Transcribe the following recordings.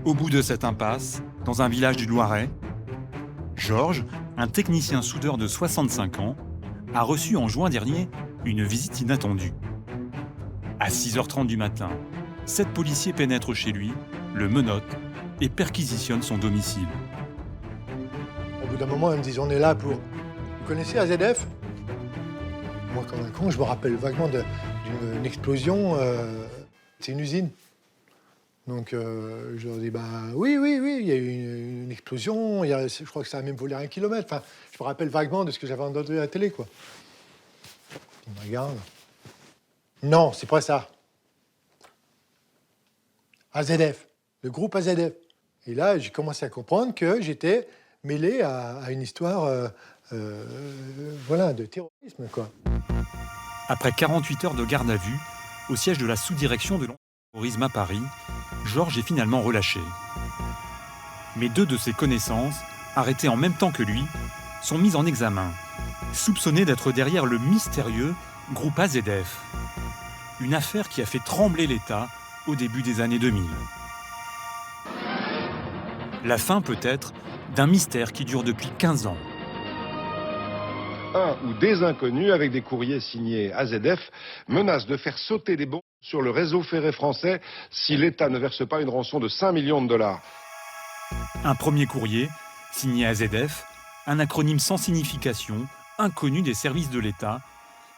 Au bout de cette impasse, dans un village du Loiret, Georges, un technicien soudeur de 65 ans, a reçu en juin dernier une visite inattendue. À 6h30 du matin, 7 policiers pénètrent chez lui, le menottent et perquisitionnent son domicile. Au bout d'un moment, ils me disent, on est là pour... Vous connaissez AZF? Moi, comme un con, je me rappelle vaguement d'une explosion. C'est une usine. Donc, je leur dis, bah oui, il y a eu une explosion. Je crois que ça a même volé 1 kilomètre. Enfin, je me rappelle vaguement de ce que j'avais entendu à la télé, quoi. Ils me regardent. Non, c'est pas ça. AZF, le groupe AZF. Et là, j'ai commencé à comprendre que j'étais mêlé à une histoire voilà, de terrorisme, quoi. Après 48 heures de garde à vue, au siège de la sous-direction de l'antiterrorisme à Paris, Georges est finalement relâché. Mais 2 de ses connaissances, arrêtés en même temps que lui, sont mis en examen, soupçonnés d'être derrière le mystérieux groupe AZF. Une affaire qui a fait trembler l'État au début des années 2000. La fin peut-être d'un mystère qui dure depuis 15 ans. Un ou des inconnus avec des courriers signés AZF menacent de faire sauter des bombes sur le réseau ferré français si l'État ne verse pas une rançon de 5 millions de dollars. Un premier courrier, signé AZF, un acronyme sans signification, inconnu des services de l'État,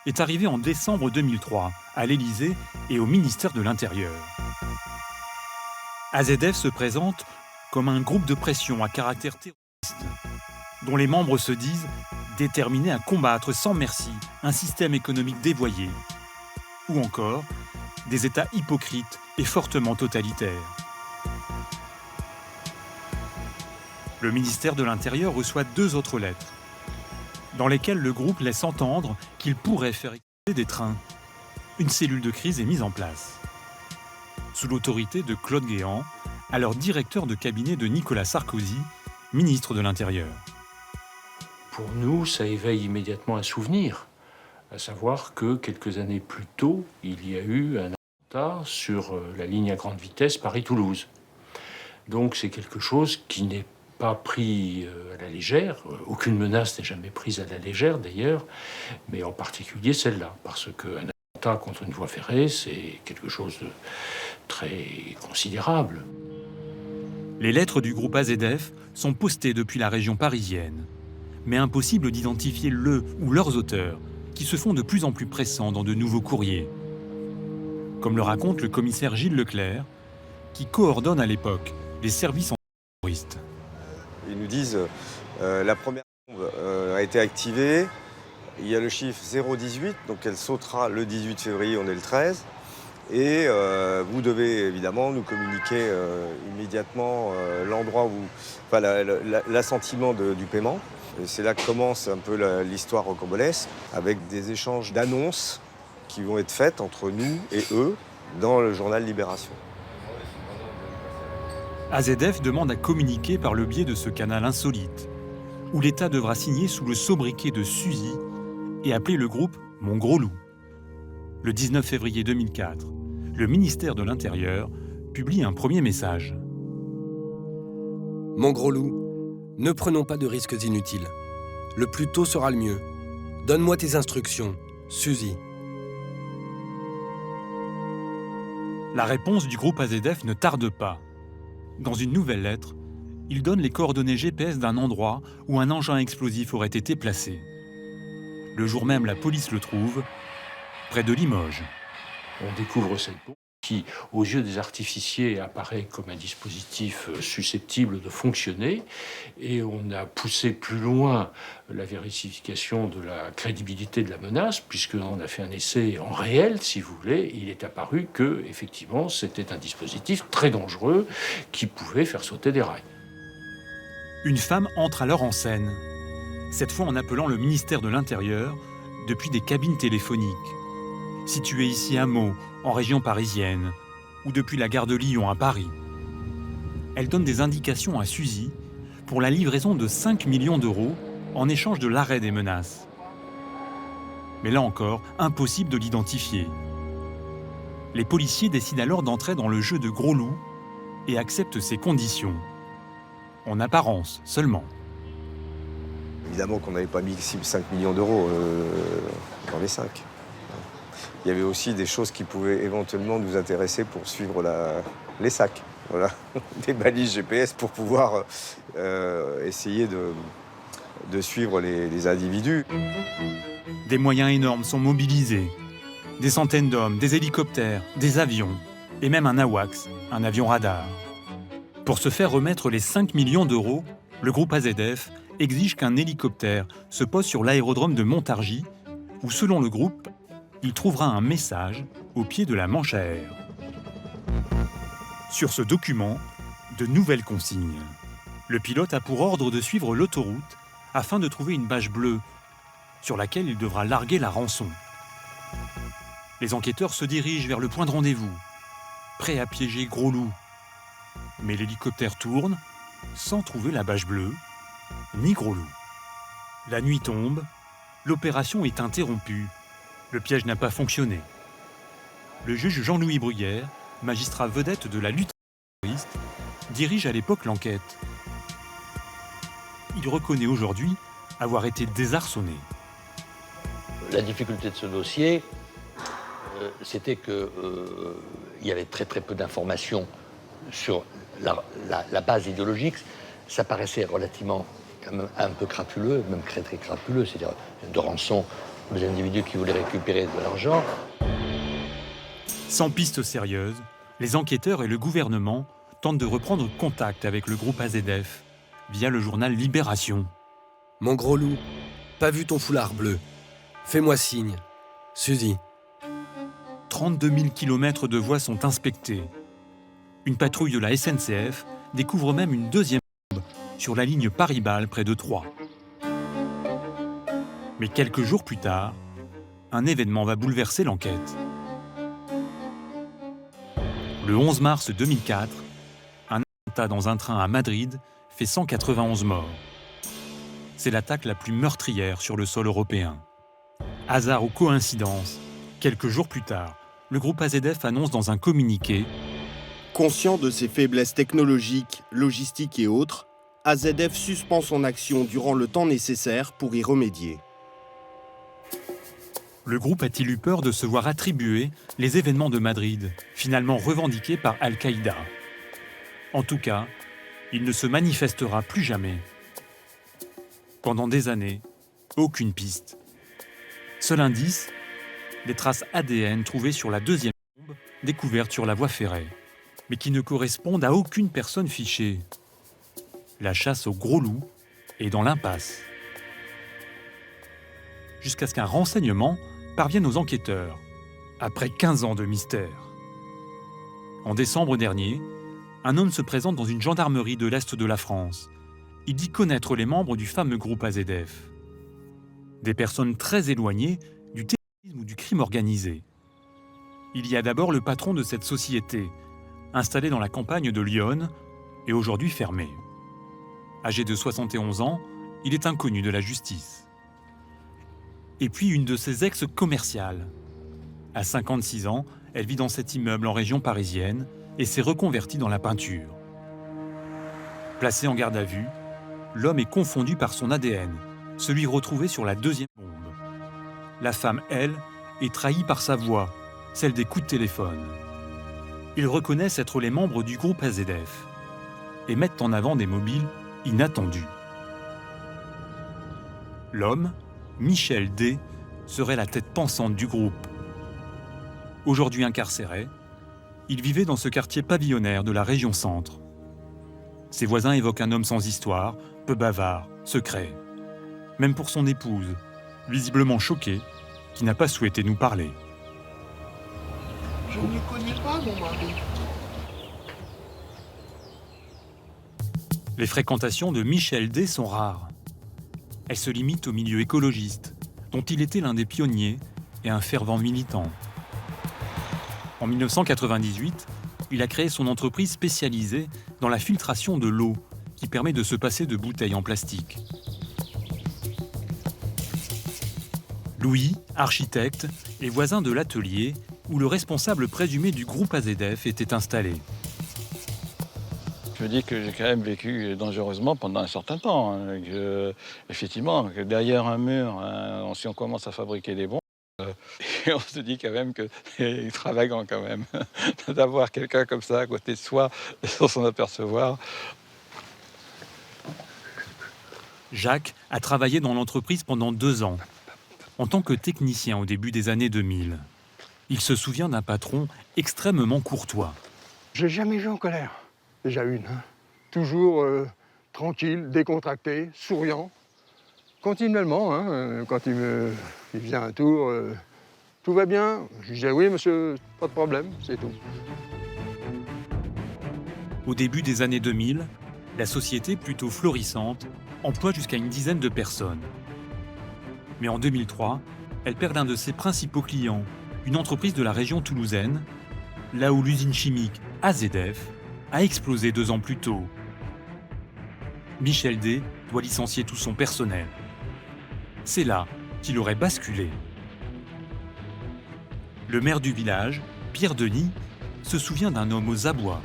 est arrivé en décembre 2003 à l'Élysée et au ministère de l'Intérieur. AZF se présente comme un groupe de pression à caractère terroriste, dont les membres se disent déterminés à combattre sans merci un système économique dévoyé, ou encore des États hypocrites et fortement totalitaires. Le ministère de l'Intérieur reçoit 2 autres lettres, dans lesquelles le groupe laisse entendre qu'il pourrait faire exploser des trains. Une cellule de crise est mise en place, sous l'autorité de Claude Guéant, alors directeur de cabinet de Nicolas Sarkozy, ministre de l'Intérieur. Pour nous, ça éveille immédiatement un souvenir, à savoir que quelques années plus tôt, il y a eu un attentat sur la ligne à grande vitesse Paris-Toulouse. Donc c'est quelque chose qui n'est pas pris à la légère. Aucune menace n'est jamais prise à la légère d'ailleurs, mais en particulier celle-là, parce qu'un attentat contre une voie ferrée, c'est quelque chose de très considérable. Les lettres du groupe AZF sont postées depuis la région parisienne, mais impossible d'identifier le ou leurs auteurs, qui se font de plus en plus pressants dans de nouveaux courriers. Comme le raconte le commissaire Gilles Leclerc, qui coordonne à l'époque les services antiterroristes. Ils nous disent la première bombe a été activée, il y a le chiffre 018, donc elle sautera le 18 février, on est le 13. Et vous devez évidemment nous communiquer immédiatement l'endroit où, enfin, l'assentiment du paiement. Et c'est là que commence un peu l'histoire rocambolesque, avec des échanges d'annonces qui vont être faites entre nous et eux dans le journal Libération. AZF demande à communiquer par le biais de ce canal insolite, où l'État devra signer sous le sobriquet de Suzy et appeler le groupe Mon Gros Loup. Le 19 février 2004, le ministère de l'Intérieur publie un premier message. Mon gros loup, ne prenons pas de risques inutiles. Le plus tôt sera le mieux. Donne-moi tes instructions, Suzy. La réponse du groupe AZF ne tarde pas. Dans une nouvelle lettre, il donne les coordonnées GPS d'un endroit où un engin explosif aurait été placé. Le jour même, la police le trouve, près de Limoges. On découvre cette bombe qui, aux yeux des artificiers, apparaît comme un dispositif susceptible de fonctionner. Et on a poussé plus loin la vérification de la crédibilité de la menace, puisqu'on a fait un essai en réel, si vous voulez. Il est apparu que, effectivement, c'était un dispositif très dangereux qui pouvait faire sauter des rails. Une femme entre alors en scène, cette fois en appelant le ministère de l'Intérieur depuis des cabines téléphoniques, situées ici à Meaux, en région parisienne, ou depuis la gare de Lyon à Paris. Elle donne des indications à Suzy pour la livraison de 5 millions d'euros en échange de l'arrêt des menaces. Mais là encore, impossible de l'identifier. Les policiers décident alors d'entrer dans le jeu de Gros Loup et acceptent ses conditions. En apparence seulement. Évidemment qu'on n'avait pas mis 5 millions d'euros dans les 5. Il y avait aussi des choses qui pouvaient éventuellement nous intéresser pour suivre les sacs. Voilà. Des balises GPS pour pouvoir essayer de suivre les individus. Des moyens énormes sont mobilisés. Des centaines d'hommes, des hélicoptères, des avions et même un AWACS, un avion radar. Pour se faire remettre les 5 millions d'euros, le groupe AZF exige qu'un hélicoptère se pose sur l'aérodrome de Montargis où, selon le groupe, il trouvera un message au pied de la manche à air. Sur ce document, de nouvelles consignes. Le pilote a pour ordre de suivre l'autoroute afin de trouver une bâche bleue sur laquelle il devra larguer la rançon. Les enquêteurs se dirigent vers le point de rendez-vous, prêts à piéger Gros Loup. Mais l'hélicoptère tourne sans trouver la bâche bleue, ni Gros Loup. La nuit tombe, l'opération est interrompue. Le piège n'a pas fonctionné. Le juge Jean-Louis Bruyère, magistrat vedette de la lutte terroriste, dirige à l'époque l'enquête. Il reconnaît aujourd'hui avoir été désarçonné. La difficulté de ce dossier, c'était qu'il y avait très peu d'informations sur la base idéologique. Ça paraissait relativement quand même un peu crapuleux, même très crapuleux, c'est-à-dire de rançon aux individus qui voulaient récupérer de l'argent. Sans piste sérieuse, les enquêteurs et le gouvernement tentent de reprendre contact avec le groupe AZF via le journal Libération. Mon Gros Loup, pas vu ton foulard bleu. Fais-moi signe. Suzy. 32 000 km de voies sont inspectés. Une patrouille de la SNCF découvre même une deuxième bombe sur la ligne Paris-Bâle près de Troyes. Mais quelques jours plus tard, un événement va bouleverser l'enquête. Le 11 mars 2004, un attentat dans un train à Madrid fait 191 morts. C'est l'attaque la plus meurtrière sur le sol européen. Hasard ou coïncidence, quelques jours plus tard, le groupe AZF annonce dans un communiqué « Conscient de ses faiblesses technologiques, logistiques et autres, AZF suspend son action durant le temps nécessaire pour y remédier. » Le groupe a-t-il eu peur de se voir attribuer les événements de Madrid, finalement revendiqués par Al-Qaïda? En tout cas, il ne se manifestera plus jamais. Pendant des années, aucune piste. Seul indice, des traces ADN trouvées sur la deuxième bombe découverte sur la voie ferrée, mais qui ne correspondent à aucune personne fichée. La chasse au Gros Loup est dans l'impasse. Jusqu'à ce qu'un renseignement parvienne aux enquêteurs, après 15 ans de mystère. En décembre dernier, un homme se présente dans une gendarmerie de l'Est de la France. Il dit connaître les membres du fameux groupe AZF. Des personnes très éloignées du terrorisme ou du crime organisé. Il y a d'abord le patron de cette société, installé dans la campagne de Lyon et aujourd'hui fermé. Âgé de 71 ans, il est inconnu de la justice. Et puis une de ses ex-commerciales. À 56 ans, elle vit dans cet immeuble en région parisienne et s'est reconvertie dans la peinture. Placé en garde à vue, l'homme est confondu par son ADN, celui retrouvé sur la deuxième bombe. La femme, elle, est trahie par sa voix, celle des coups de téléphone. Ils reconnaissent être les membres du groupe AZF et mettent en avant des mobiles inattendus. L'homme, Michel D, serait la tête pensante du groupe. Aujourd'hui incarcéré, il vivait dans ce quartier pavillonnaire de la région centre. Ses voisins évoquent un homme sans histoire, peu bavard, secret. Même pour son épouse, visiblement choquée, qui n'a pas souhaité nous parler. Je ne connais pas mon mari. Les fréquentations de Michel D sont rares. Elles se limitent au milieu écologiste, dont il était l'un des pionniers et un fervent militant. En 1998, il a créé son entreprise spécialisée dans la filtration de l'eau, qui permet de se passer de bouteilles en plastique. Louis, architecte et voisin de l'atelier, où le responsable présumé du groupe AZF était installé. Je me dis que j'ai quand même vécu dangereusement pendant un certain temps. Effectivement, que derrière un mur, si on commence à fabriquer des bombes, et on se dit quand même que c'est extravagant quand même d'avoir quelqu'un comme ça à côté de soi sans s'en apercevoir. Jacques a travaillé dans l'entreprise pendant 2 ans, en tant que technicien au début des années 2000. Il se souvient d'un patron extrêmement courtois. J'ai jamais vu en colère, déjà une. Hein. Toujours tranquille, décontracté, souriant, continuellement. Hein, quand il faisait un tour, tout va bien. Je disais oui monsieur, pas de problème, c'est tout. Au début des années 2000, la société, plutôt florissante, emploie jusqu'à une dizaine de personnes. Mais en 2003, elle perd l'un de ses principaux clients, une entreprise de la région toulousaine, là où l'usine chimique AZF a explosé 2 ans plus tôt. Michel D doit licencier tout son personnel. C'est là qu'il aurait basculé. Le maire du village, Pierre Denis, se souvient d'un homme aux abois.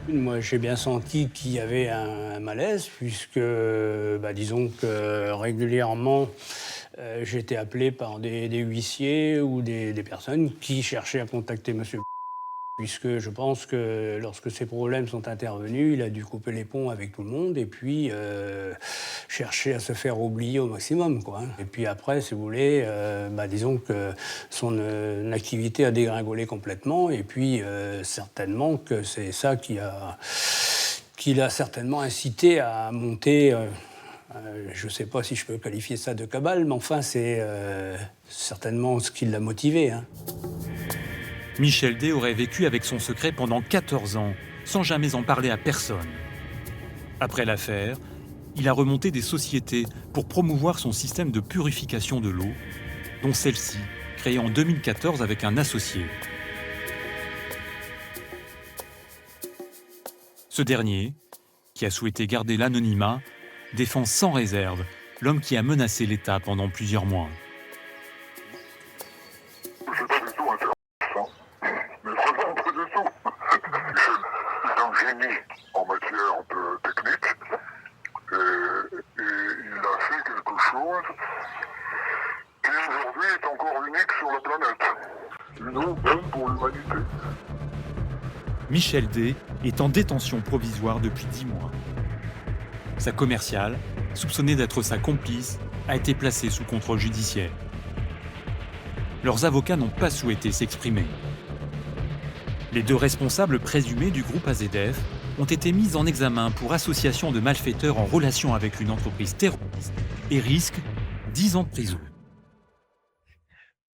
Moi, j'ai bien senti qu'il y avait un malaise, puisque, disons que régulièrement, j'étais appelé par des huissiers ou des personnes qui cherchaient à contacter monsieur, puisque je pense que lorsque ces problèmes sont intervenus, il a dû couper les ponts avec tout le monde et puis chercher à se faire oublier au maximum, quoi. Et puis après, si vous voulez, disons que son activité a dégringolé complètement et puis certainement que c'est ça qui l'a certainement incité à monter, je ne sais pas si je peux qualifier ça de cabale, mais enfin c'est certainement ce qui l'a motivé. Hein. Michel D aurait vécu avec son secret pendant 14 ans, sans jamais en parler à personne. Après l'affaire, il a remonté des sociétés pour promouvoir son système de purification de l'eau, dont celle-ci, créée en 2014 avec un associé. Ce dernier, qui a souhaité garder l'anonymat, défend sans réserve l'homme qui a menacé l'État pendant plusieurs mois. En matière de technique, et il a fait quelque chose qui aujourd'hui est encore unique sur la planète. Une eau bonne pour l'humanité. Michel D est en détention provisoire depuis 10 mois. Sa commerciale, soupçonnée d'être sa complice, a été placée sous contrôle judiciaire. Leurs avocats n'ont pas souhaité s'exprimer. Les 2 responsables présumés du groupe AZF ont été mis en examen pour association de malfaiteurs en relation avec une entreprise terroriste et risquent 10 ans de prison.